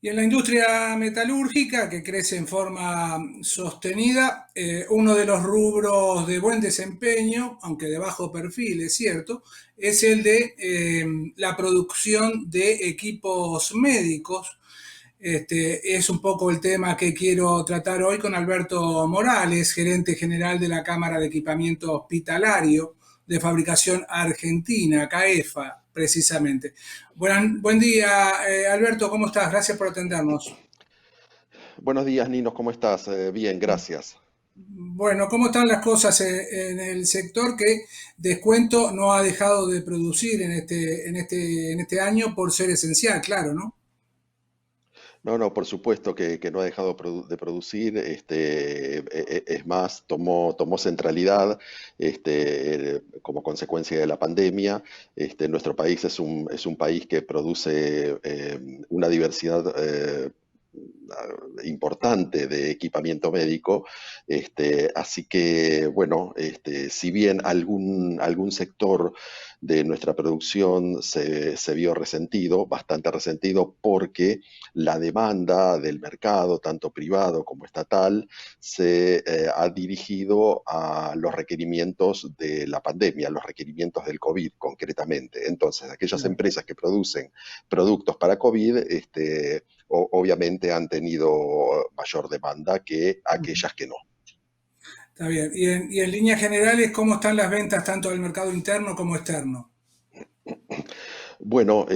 Y en la industria metalúrgica, que crece en forma sostenida, uno de los rubros de buen desempeño, aunque de bajo perfil, es cierto, es el de la producción de equipos médicos. Es un poco el tema que quiero tratar hoy con Alberto Morales, gerente general de la Cámara de Equipamiento Hospitalario de Fabricación Argentina, CAEFA, precisamente. Buen día, Alberto, ¿cómo estás? Gracias por atendernos. Buenos días, Ninos, ¿cómo estás? Bien, gracias. Bueno, ¿cómo están las cosas en el sector que descuento no ha dejado de producir en este año por ser esencial, claro, ¿no? No, no, por supuesto que no ha dejado de producir, es más, tomó centralidad como consecuencia de la pandemia. Nuestro país es un país que produce una diversidad importante de equipamiento médico, así que, bueno, si bien algún sector de nuestra producción se vio resentido, bastante resentido, porque la demanda del mercado, tanto privado como estatal, se ha dirigido a los requerimientos de la pandemia, a los requerimientos del COVID concretamente. Entonces, aquellas Claro. empresas que producen productos para COVID, obviamente han tenido mayor demanda que aquellas que no. Está bien. Y en líneas generales, ¿cómo están las ventas tanto del mercado interno como externo? Bueno,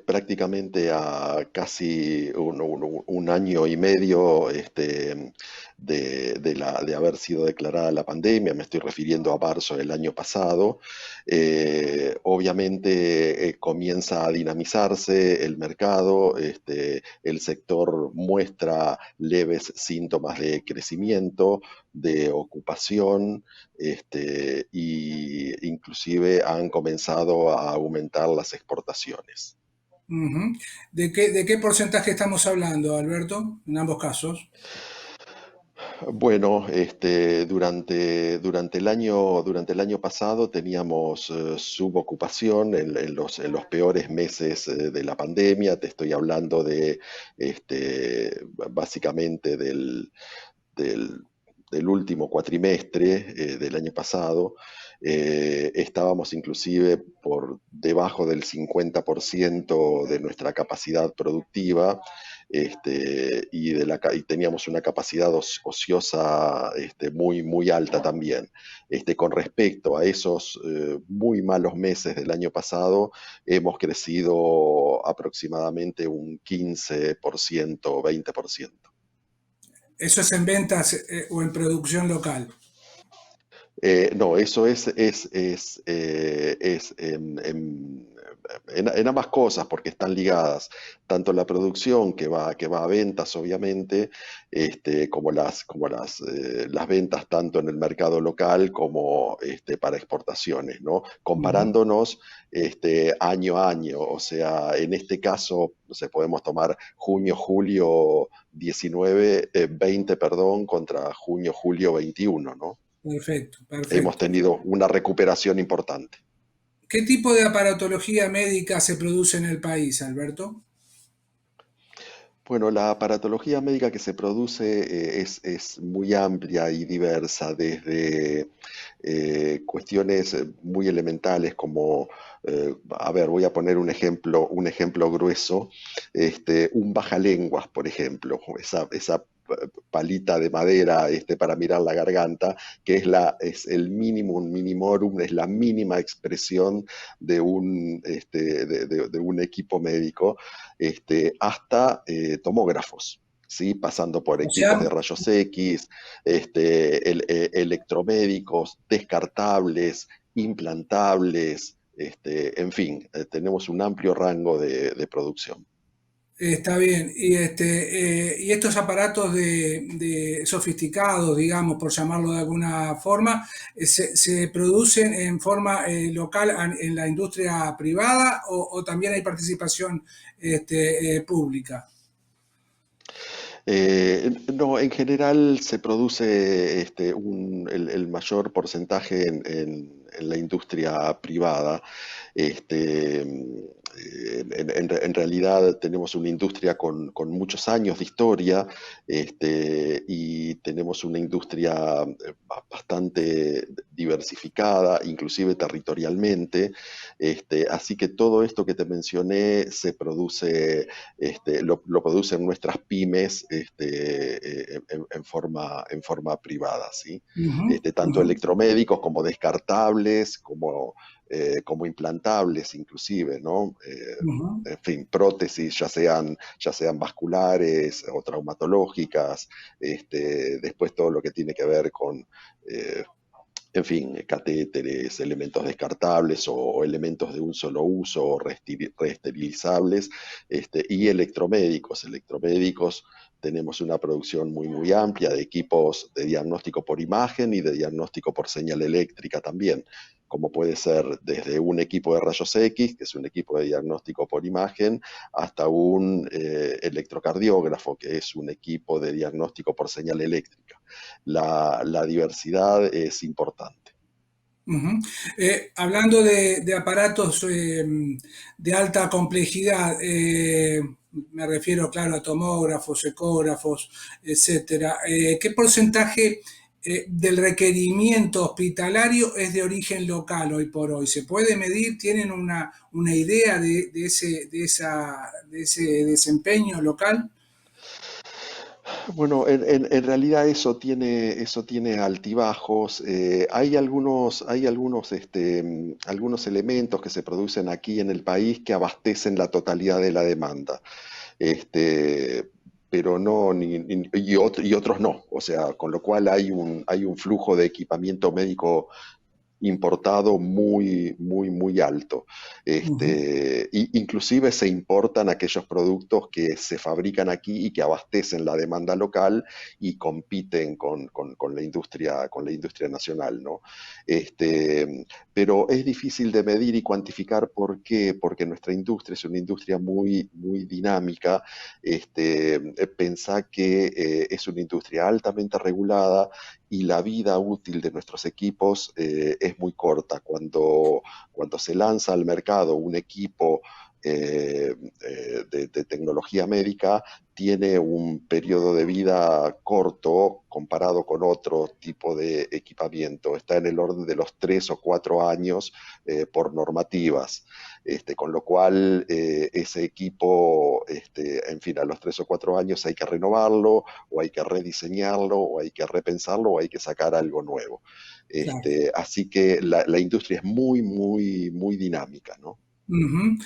prácticamente a casi un año y medio de haber sido declarada la pandemia, me estoy refiriendo a marzo del año pasado, obviamente comienza a dinamizarse el mercado, el sector muestra leves síntomas de crecimiento, de ocupación, y inclusive han comenzado a aumentar las exportaciones. Ujú. De qué porcentaje estamos hablando, Alberto, en ambos casos? Bueno, durante el año pasado teníamos subocupación en los peores meses de la pandemia. Te estoy hablando de básicamente del, del último cuatrimestre del año pasado. Estábamos inclusive por debajo del 50% de nuestra capacidad productiva, y teníamos una capacidad ociosa muy, muy alta también. Con respecto a esos muy malos meses del año pasado, hemos crecido aproximadamente un 15%, 20%. Eso es en ventas o en producción local. No, eso es en ambas cosas, porque están ligadas, tanto la producción que va a ventas, obviamente, como las ventas tanto en el mercado local como para exportaciones, ¿no? Ujú. Comparándonos año a año, o sea, en este caso, no sé, podemos tomar junio, julio 19, 20, perdón, contra junio, julio 21, ¿no? Perfecto, Hemos perfecto. tenido una recuperación importante. ¿Qué tipo de aparatología médica se produce en el país, Alberto? Bueno, la aparatología médica que se produce es muy amplia y diversa, desde cuestiones muy elementales como, a ver, voy a poner un ejemplo grueso, un bajalenguas, por ejemplo, esa palita de madera para mirar la garganta, que es el minimum minimorum, es la mínima expresión de un equipo médico, hasta tomógrafos. ¿Sí? Pasando por O equipos de sea, rayos X, electromédicos, descartables, implantables, en fin, tenemos un amplio rango de producción. está bien. Y estos aparatos de sofisticados, digamos, por llamarlo de alguna forma, se producen en forma local en la industria privada o también hay participación pública? No, en general se produce el mayor porcentaje en la industria privada. Este, en realidad tenemos una industria con muchos años de historia, y tenemos una industria bastante diversificada, inclusive territorialmente. Así que todo esto que te mencioné se produce, lo producen nuestras pymes, en forma privada, ¿sí? Ujú, Tanto ujú, electromédicos como descartables, como implantables inclusive, ¿no? ujú, En fin, prótesis, ya sean vasculares o traumatológicas, después todo lo que tiene que ver con, eh, en fin, catéteres, elementos descartables o elementos de un solo uso o reesterilizables, y electromédicos. Electromédicos tenemos una producción muy, muy amplia de equipos de diagnóstico por imagen y de diagnóstico por señal eléctrica también, como puede ser desde un equipo de rayos X, que es un equipo de diagnóstico por imagen, hasta un electrocardiógrafo, que es un equipo de diagnóstico por señal eléctrica. La diversidad es importante. ujú. Hablando de aparatos de alta complejidad, me refiero, claro, a tomógrafos, ecógrafos, etcétera. ¿Qué porcentaje del requerimiento hospitalario es de origen local hoy por hoy? ¿Se puede medir? ¿Tienen una idea de ese desempeño local? Bueno, en realidad eso tiene altibajos. Hay algunos elementos que se producen aquí en el país que abastecen la totalidad de la demanda. Este, pero no, y otros no. O sea, con lo cual hay un flujo de equipamiento médico importado muy, muy, muy alto. Ujú, Inclusive se importan aquellos productos que se fabrican aquí y que abastecen la demanda local y compiten con la industria nacional, ¿no? Pero es difícil de medir y cuantificar. ¿Por qué? Porque nuestra industria es una industria muy, muy dinámica. Pensá que es una industria altamente regulada y la vida útil de nuestros equipos es muy corta. Cuando se lanza al mercado un equipo de tecnología médica, tiene un periodo de vida corto comparado con otro tipo de equipamiento. Está en el orden de los 3 o 4 años por normativas. Con lo cual, ese equipo, en fin, a los 3 o 4 años hay que renovarlo, o hay que rediseñarlo, o hay que repensarlo, o hay que sacar algo nuevo. claro. Así que la industria es muy, muy, muy dinámica, ¿no? Ujú.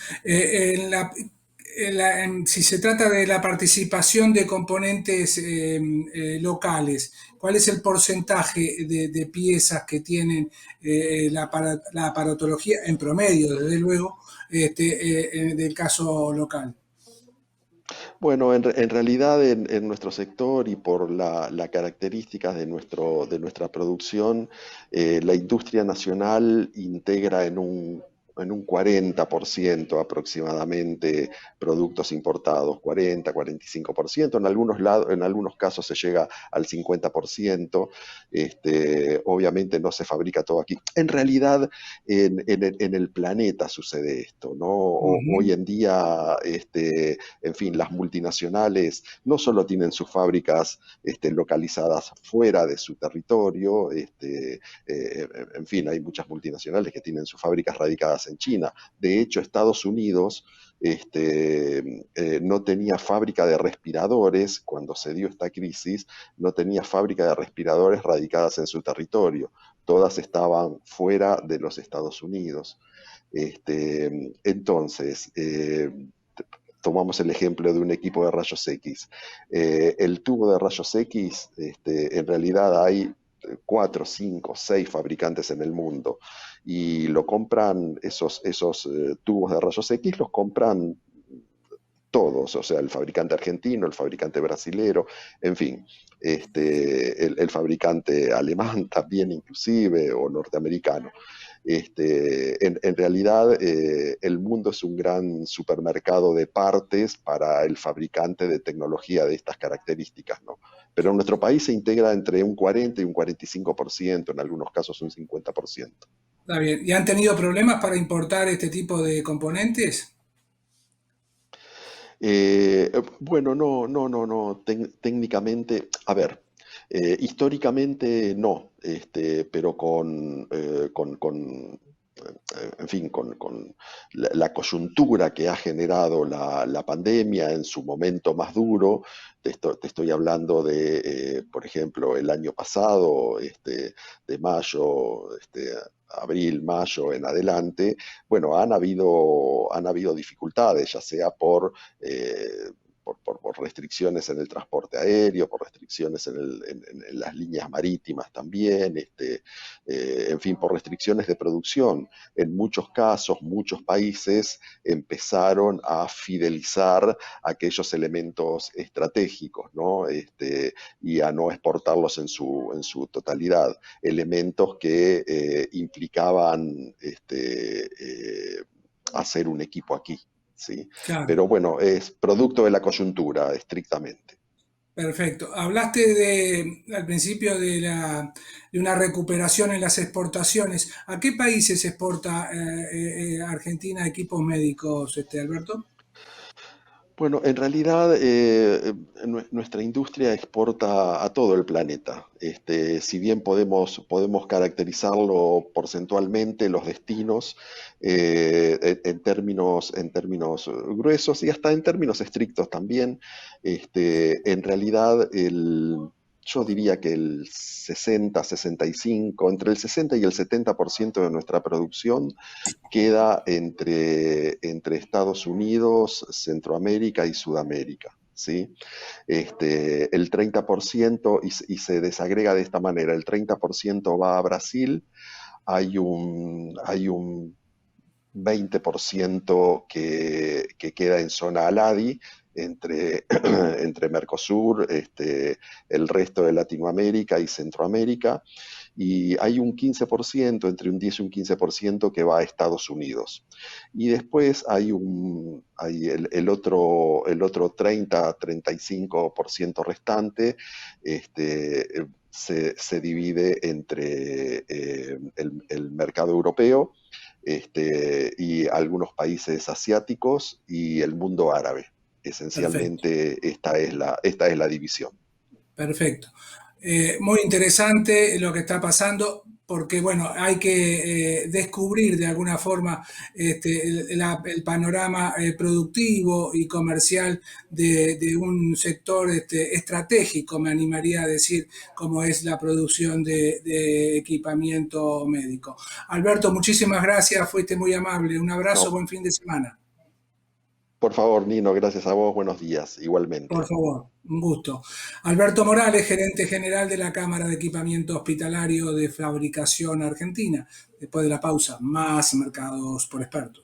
Si se trata de la participación de componentes locales, ¿cuál es el porcentaje de piezas que tienen la aparatología en promedio, desde luego, del caso local? Bueno, en realidad en nuestro sector y por la características de nuestra producción, la industria nacional integra en un 40% aproximadamente productos importados, 40, 45%. En algunos casos se llega al 50%. Obviamente no se fabrica todo aquí. En realidad, en el planeta sucede esto, ¿no? Hoy Ujú, en día, en fin, las multinacionales no solo tienen sus fábricas localizadas fuera de su territorio. En fin, hay muchas multinacionales que tienen sus fábricas radicadas en China. De hecho, Estados Unidos no tenía fábrica de respiradores cuando se dio esta crisis. No tenía fábrica de respiradores radicadas en su territorio. Todas estaban fuera de los Estados Unidos. Entonces, tomamos el ejemplo de un equipo de rayos X. El tubo de rayos X, en realidad hay 4, 5, 6 fabricantes en el mundo, y lo compran, esos tubos de rayos X los compran todos. O sea, el fabricante argentino, el fabricante brasilero, en fin, el fabricante alemán también inclusive, o norteamericano. En realidad, el mundo es un gran supermercado de partes para el fabricante de tecnología de estas características, ¿no? Pero en nuestro país se integra entre un 40 y un 45%, en algunos casos un 50%. está bien. ¿Y han tenido problemas para importar este tipo de componentes? Bueno, no. Técnicamente, a ver, históricamente no, pero en fin, con la coyuntura que ha generado la pandemia en su momento más duro. Te estoy hablando de, por ejemplo, el año pasado, de mayo, abril, mayo en adelante. Bueno, han habido dificultades, ya sea eh, por restricciones en el transporte aéreo, por restricciones en las líneas marítimas también, en fin, por restricciones de producción. En muchos casos, muchos países empezaron a fidelizar aquellos elementos estratégicos, ¿no? Y a no exportarlos en su totalidad. Elementos que implicaban hacer un equipo aquí, ¿sí? Claro. Pero bueno, es producto de la coyuntura, estrictamente. Perfecto. Hablaste al principio de una recuperación en las exportaciones. ¿A qué países exporta Argentina equipos médicos, Alberto? Bueno, en realidad nuestra industria exporta a todo el planeta. Si bien podemos caracterizarlo porcentualmente, los destinos, en términos gruesos y hasta en términos estrictos también, en realidad yo diría que el 60, 65, entre el 60 y el 70% de nuestra producción queda entre Estados Unidos, Centroamérica y Sudamérica. ¿Sí? El 30%, y se desagrega de esta manera, el 30% va a Brasil, hay un 20% que queda en zona ALADI, entre, entre Mercosur, el resto de Latinoamérica y Centroamérica, y hay un 15%, entre un 10 y un 15% que va a Estados Unidos. Y después hay el otro 30-35% restante, se divide entre el mercado europeo, y algunos países asiáticos y el mundo árabe. Perfecto. Esencialmente esta es la división. Perfecto. Muy interesante lo que está pasando, porque bueno, hay que descubrir de alguna forma el panorama productivo y comercial de un sector estratégico, me animaría a decir, como es la producción de equipamiento médico. Alberto, muchísimas gracias, fuiste muy amable. Un abrazo, No, buen fin de semana. por favor, Nino, gracias a vos, buenos días, Por igualmente. favor, un gusto. Alberto Morales, gerente general de la Cámara de Equipamiento Hospitalario de Fabricación Argentina. Después de la pausa, más mercados por expertos.